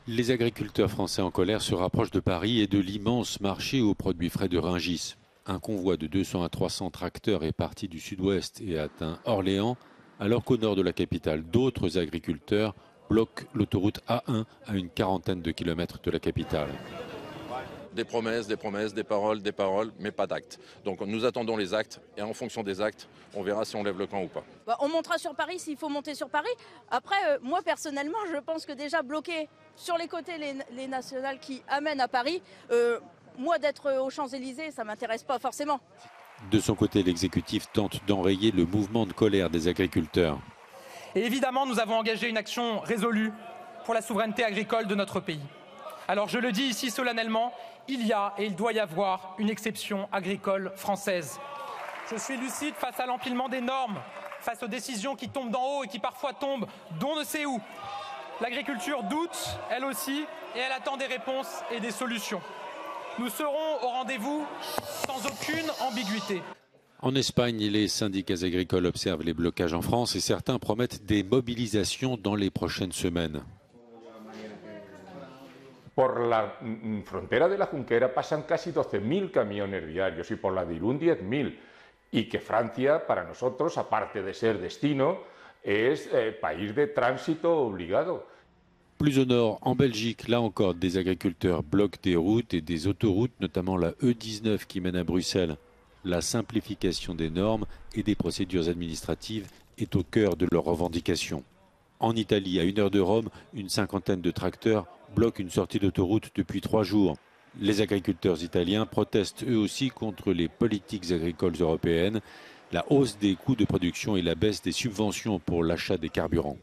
Les agriculteurs français en colère se rapprochent de Paris et de l'immense marché aux produits frais de Rungis. Un convoi de 200 à 300 tracteurs est parti du sud-ouest et a atteint Orléans, alors qu'au nord de la capitale, d'autres agriculteurs bloquent l'autoroute A1 à une quarantaine de kilomètres de la capitale. Des promesses, des paroles, mais pas d'actes. Donc nous attendons les actes et en fonction des actes, on verra si on lève le camp ou pas. On montera sur Paris s'il faut monter sur Paris. Après, moi personnellement, je pense que déjà bloquer sur les côtés les nationales qui amènent à Paris, moi d'être aux Champs-Élysées, ça ne m'intéresse pas forcément. De son côté, l'exécutif tente d'enrayer le mouvement de colère des agriculteurs. Et évidemment, nous avons engagé une action résolue pour la souveraineté agricole de notre pays. Alors je le dis ici solennellement, il y a et il doit y avoir une exception agricole française. Je suis lucide face à l'empilement des normes, face aux décisions qui tombent d'en haut et qui parfois tombent d'on ne sait où. L'agriculture doute, elle aussi, et elle attend des réponses et des solutions. Nous serons au rendez-vous sans aucune ambiguïté. En Espagne, les syndicats agricoles observent les blocages en France et certains promettent des mobilisations dans les prochaines semaines. Por la frontera de la Junquera pasan casi 12.000 camiones diarios y por la de Irún 10.000. Y que Francia, para nosotros, aparte de ser destino, es país de tránsito obligado. Plus au nord, en Belgique, là encore, des agriculteurs bloquent des routes et des autoroutes, notamment la E19 qui mène à Bruxelles. La simplification des normes et des procédures administratives est au cœur de leurs revendications. En Italie, à 1 heure de Rome, une cinquantaine de tracteurs bloquent une sortie d'autoroute depuis 3 jours. Les agriculteurs italiens protestent eux aussi contre les politiques agricoles européennes, la hausse des coûts de production et la baisse des subventions pour l'achat des carburants.